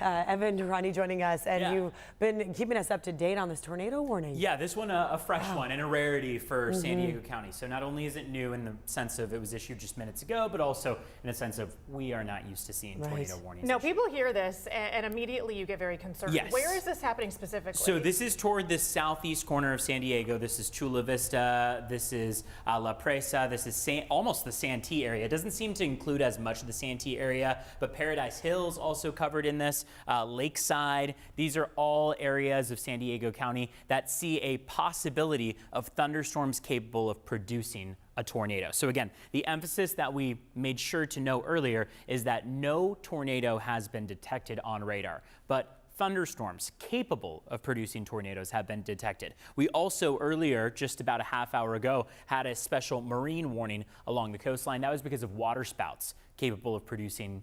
Evan Ronnie joining us, and you've been keeping us up to date on this tornado warning. Yeah, this one a fresh one and a rarity for San Diego County. So not only is it new in the sense of it was issued just minutes ago, but also in a sense of we are not used to seeing tornado warnings. No, people hear this and immediately you get very concerned. Yes. Where is this happening specifically? So this is toward the southeast corner of San Diego. This is Chula Vista. This is La Presa. This is almost the Santee area. It doesn't seem to include as much of the Santee area, but Paradise Hills also covered in this. Lakeside. These are all areas of San Diego County that see a possibility of thunderstorms capable of producing a tornado. So again, the emphasis that we made sure to know earlier is that no tornado has been detected on radar, but thunderstorms capable of producing tornadoes have been detected. We also earlier, just about a half hour ago, had a special marine warning along the coastline. That was because of waterspouts capable of producing,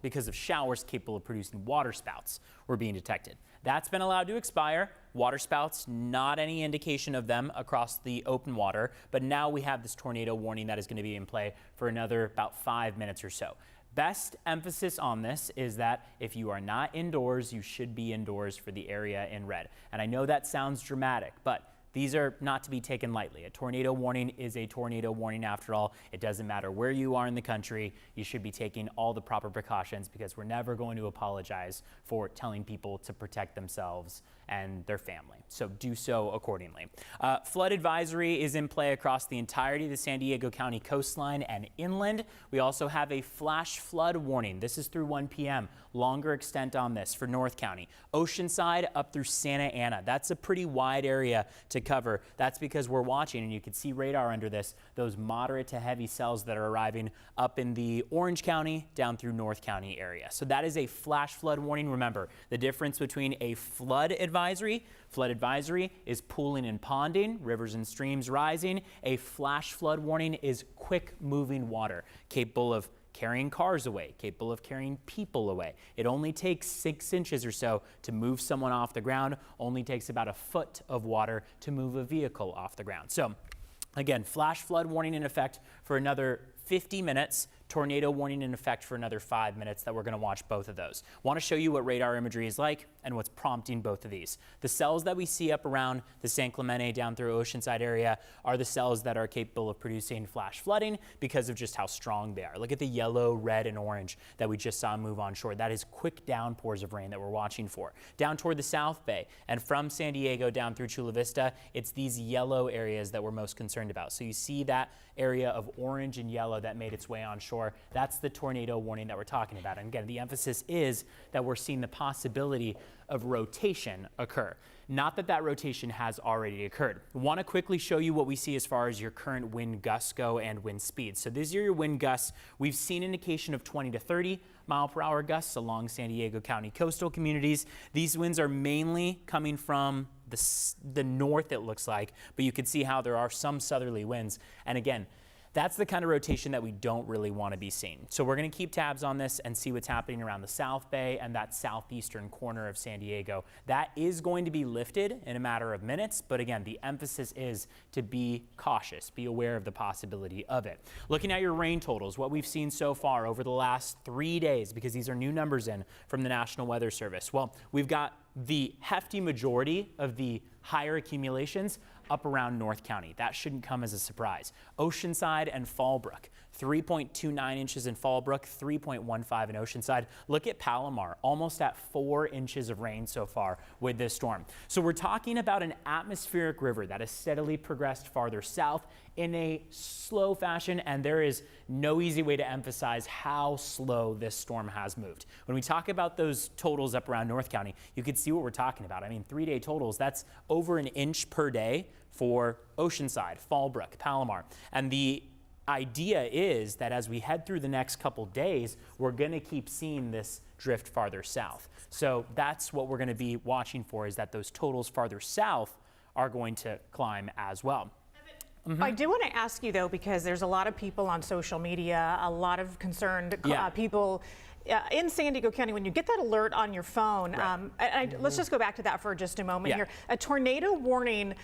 because of showers capable of producing waterspouts were being detected. That's been allowed to expire. Waterspouts, not any indication of them across the open water, but now we have this tornado warning that is going to be in play for another about 5 minutes or so. Best emphasis on this is that if you are not indoors, you should be indoors for the area in red. And I know that sounds dramatic, but these are not to be taken lightly. A tornado warning is a tornado warning after all. It doesn't matter where you are in the country. You should be taking all the proper precautions because we're never going to apologize for telling people to protect themselves and their family. So do so accordingly. Flood advisory is in play across the entirety of the San Diego County coastline and inland. We also have a flash flood warning. This is through 1 p.m. Longer extent on this for North County. Oceanside up through Santa Ana. That's a pretty wide area to cover. That's because we're watching, and you can see radar under this, those moderate to heavy cells that are arriving up in the Orange County down through North County area. So that is a flash flood warning. Remember, the difference between a flood advisory is pooling and ponding, rivers and streams rising. A flash flood warning is quick moving water, capable of carrying cars away, capable of carrying people away. It only takes 6 inches or so to move someone off the ground, only takes about a foot of water to move a vehicle off the ground. So again, flash flood warning in effect for another 50 minutes, tornado warning in effect for another 5 minutes that we're going to watch both of those. Want to show you what radar imagery is like and what's prompting both of these. The cells that we see up around the San Clemente down through Oceanside area are the cells that are capable of producing flash flooding because of just how strong they are. Look at the yellow, red, and orange that we just saw move on shore. That is quick downpours of rain that we're watching for. Down toward the South Bay and from San Diego down through Chula Vista, it's these yellow areas that we're most concerned about. So you see that area of orange and yellow that made its way on shore. That's the tornado warning that we're talking about. And again, the emphasis is that we're seeing the possibility of rotation occur. Not that that rotation has already occurred. I want to quickly show you what we see as far as your current wind gusts go and wind speeds. So these are your wind gusts. We've seen indication of 20 to 30 mile per hour gusts along San Diego County coastal communities. These winds are mainly coming from the north, it looks like, but you can see how there are some southerly winds. And again, that's the kind of rotation that we don't really want to be seeing. So we're going to keep tabs on this and see what's happening around the South Bay and that southeastern corner of San Diego. That is going to be lifted in a matter of minutes, but again, the emphasis is to be cautious, be aware of the possibility of it. Looking at your rain totals, what we've seen so far over the last 3 days, because these are new numbers in from the National Weather Service. Well, we've got the hefty majority of the higher accumulations up around North County. That shouldn't come as a surprise. Oceanside and Fallbrook, 3.29 inches in Fallbrook, 3.15 in Oceanside. Look at Palomar, almost at 4 inches of rain so far with this storm. So we're talking about an atmospheric river that has steadily progressed farther south in a slow fashion, and there is no easy way to emphasize how slow this storm has moved. When we talk about those totals up around North County, you can see what we're talking about. I mean, 3-day totals, that's over an inch per day for Oceanside, Fallbrook, Palomar. And the idea is that as we head through the next couple days, we're going to keep seeing this drift farther south. So that's what we're going to be watching for, is that those totals farther south are going to climb as well. I do want to ask you, though, because there's a lot of people on social media, a lot of concerned people in San Diego County. When you get that alert on your phone, let's just go back to that for just a moment here. A tornado warning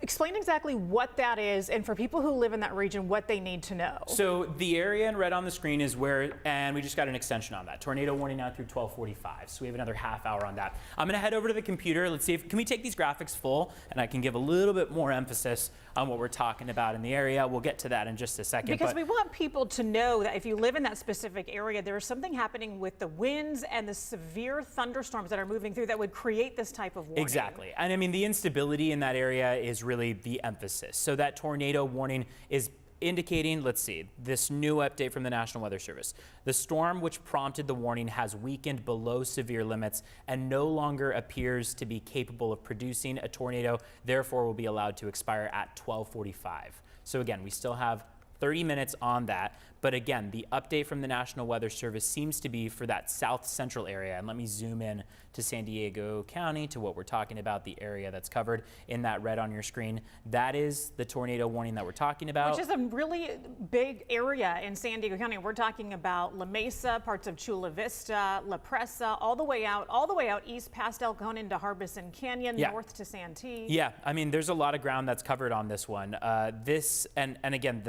explain exactly what that is, and for people who live in that region, what they need to know. So the area in red on the screen is where, and we just got an extension on that. Tornado warning now through 12:45. So we have another half hour on that. I'm going to head over to the computer. Let's see can we take these graphics full, and I can give a little bit more emphasis on what we're talking about in the area. We'll get to that in just a second. Because we want people to know that if you live in that specific area, there is something happening with the winds and the severe thunderstorms that are moving through that would create this type of warning. Exactly. And I mean, the instability in that area is really the emphasis. So that tornado warning is indicating, let's see, this new update from the National Weather Service. The storm which prompted the warning has weakened below severe limits and no longer appears to be capable of producing a tornado, therefore will be allowed to expire at 12:45. So again, we still have 30 minutes on that. But again, the update from the National Weather Service seems to be for that south central area. And let me zoom in to San Diego County to what we're talking about, the area that's covered in that red on your screen. That is the tornado warning that we're talking about. Which is a really big area in San Diego County. We're talking about La Mesa, parts of Chula Vista, La Presa, all the way out east past El Cajon into Harbison Canyon, north to Santee. Yeah, I mean, there's a lot of ground that's covered on this one. And again,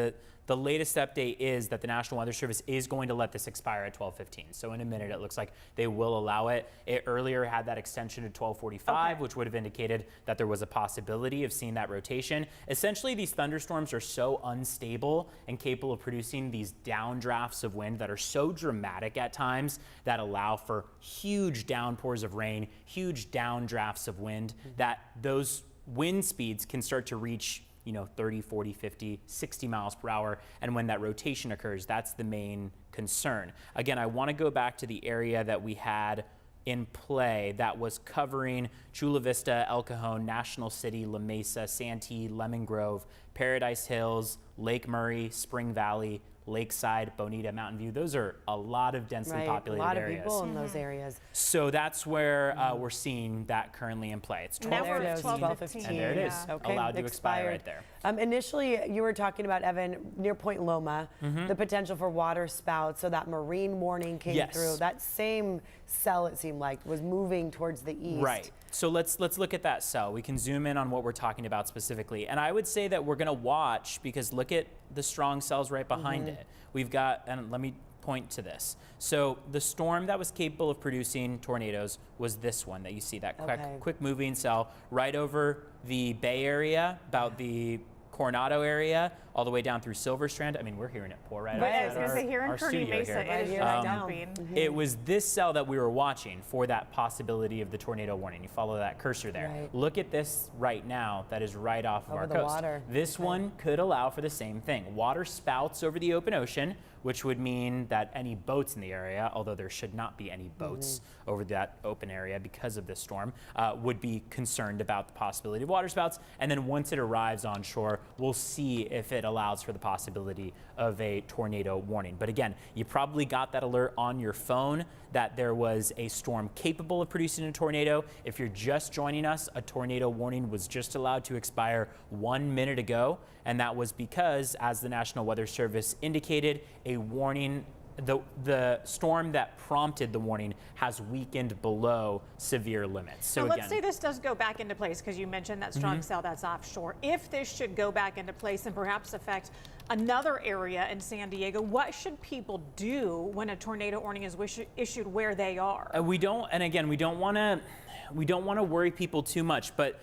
the latest update is that the National Weather Service is going to let this expire at 12:15. So in a minute, it looks like they will allow it. It earlier had that extension to 12:45, which would have indicated that there was a possibility of seeing that rotation. Essentially, these thunderstorms are so unstable and capable of producing these downdrafts of wind that are so dramatic at times that allow for huge downpours of rain, huge downdrafts of wind, that those wind speeds can start to reach 30, 40, 50, 60 miles per hour. And when that rotation occurs, that's the main concern. Again, I want to go back to the area that we had in play that was covering Chula Vista, El Cajon, National City, La Mesa, Santee, Lemon Grove, Paradise Hills, Lake Murray, Spring Valley, Lakeside, Bonita, Mountain View. Those are a lot of densely populated areas. A lot of people in those areas. So that's where we're seeing that currently in play. It's 12:15. And there it is, allowed to expire right there. Initially, you were talking about, Evan, near Point Loma, the potential for water spouts. So that marine warning came through. That same cell, it seemed like, was moving towards the east. Right. So let's look at that cell. We can zoom in on what we're talking about specifically. And I would say that we're going to watch, because look at the strong cells right behind it. We've got, and let me point to this. So the storm that was capable of producing tornadoes was this one that you see, that quick moving cell right over the Bay Area, about the Coronado area, all the way down through Silver Strand. I mean, we're hearing it pour right outside our studio Mesa, here. it is just dumping. It was this cell that we were watching for that possibility of the tornado warning. You follow that cursor there. Right. Look at this right now that is right off of Over our the coast. water. This one could allow for the same thing. Water spouts over the open ocean, which would mean that any boats in the area, although there should not be any boats over that open area because of this storm, would be concerned about the possibility of water spouts. And then once it arrives on shore, we'll see if it allows for the possibility of a tornado warning. But again, you probably got that alert on your phone that there was a storm capable of producing a tornado. If you're just joining us, a tornado warning was just allowed to expire 1 minute ago. And that was because, as the National Weather Service indicated, a warning, the storm that prompted the warning has weakened below severe limits. So let's say this does go back into place, because you mentioned that strong cell that's offshore. If this should go back into place and perhaps affect another area in San Diego, what should people do when a tornado warning is issued where they are? We don't want to worry people too much, but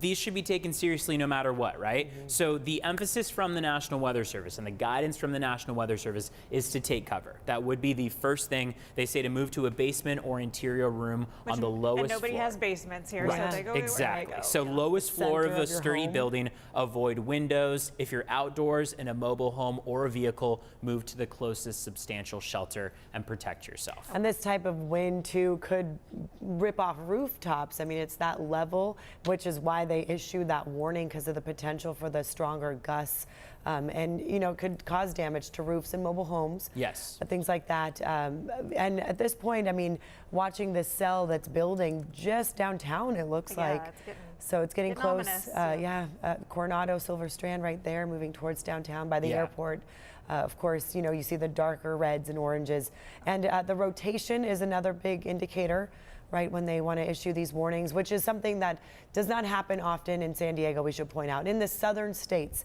these should be taken seriously no matter what, right? So the emphasis from the National Weather Service and the guidance from the National Weather Service is to take cover. That would be the first thing. They say to move to a basement or interior room on the lowest floor. And nobody has basements here, right. so they go exactly. Where they go. So lowest floor Center of a of your sturdy home. building, avoid windows. If you're outdoors in a mobile home or a vehicle, move to the closest substantial shelter and protect yourself. And this type of wind, too, could rip off rooftops. I mean, it's that level, which is why they issued that warning, because of the potential for the stronger gusts. And, could cause damage to roofs and mobile homes. Yes. Things like that. And at this point, I mean, watching this cell that's building just downtown, it looks like. It's getting close. Ominous, Coronado, Silver Strand right there, moving towards downtown by the airport. Of course, you know, you see the darker reds and oranges. And the rotation is another big indicator, right, when they want to issue these warnings, which is something that does not happen often in San Diego, we should point out. In the southern states,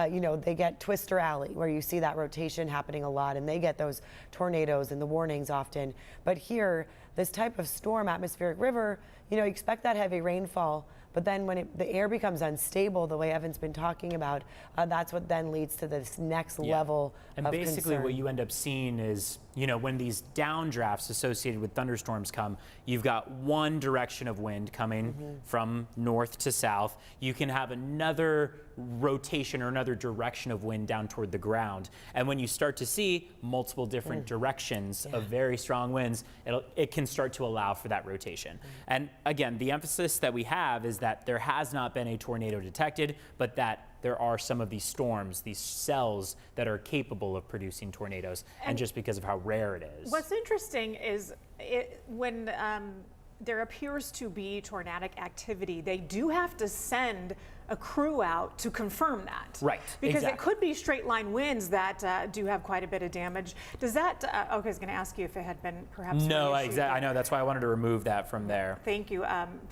you know, they get Twister Alley, where you see that rotation happening a lot, and they get those tornadoes and the warnings often. But here, this type of storm, atmospheric river, you know, you expect that heavy rainfall, but then when the air becomes unstable, the way Evan's been talking about, that's what then leads to this next level and of basically concern. what you end up seeing is, you know, when these downdrafts associated with thunderstorms come, you've got one direction of wind coming from north to south. You can have another rotation or another direction of wind down toward the ground. And when you start to see multiple different directions of very strong winds, it can start to allow for that rotation. And again, the emphasis that we have is that there has not been a tornado detected, but that there are some of these storms, these cells that are capable of producing tornadoes, and just because of how rare it is. What's interesting is when there appears to be tornadic activity, they do have to send a crew out to confirm that. Right, Because exactly. it could be straight line winds that do have quite a bit of damage. Does that, okay, I was gonna ask you if it had been perhaps. No, reissued. exactly. I know, that's why I wanted to remove that from there. Thank you.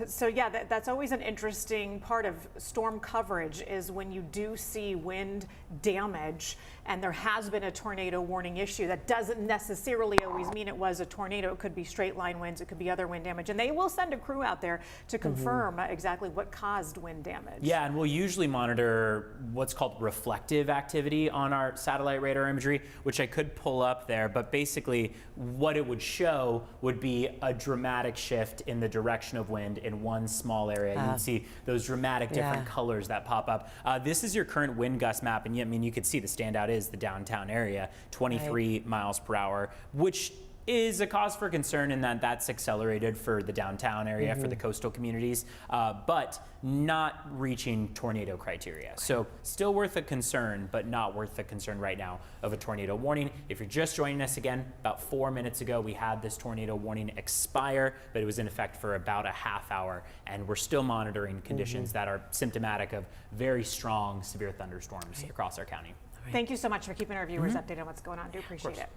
So yeah, that's always an interesting part of storm coverage is when you do see wind damage and there has been a tornado warning issue. That doesn't necessarily always mean it was a tornado. It could be straight line winds. It could be other wind damage. And they will send a crew out there to confirm exactly what caused wind damage. Yeah, and we'll usually monitor what's called reflective activity on our satellite radar imagery, which I could pull up there, but basically what it would show would be a dramatic shift in the direction of wind in one small area. You can see those dramatic different colors that pop up. This is your current wind gust map, and I mean, you can see the standout is the downtown area, 23 miles per hour, which is a cause for concern in that that's accelerated for the downtown area, for the coastal communities, but not reaching tornado criteria. So still worth a concern, but not worth the concern right now of a tornado warning. If you're just joining us again, about 4 minutes ago, we had this tornado warning expire, but it was in effect for about a half hour, and we're still monitoring conditions that are symptomatic of very strong, severe thunderstorms across our county. Thank you so much for keeping our viewers updated on what's going on. Do appreciate it.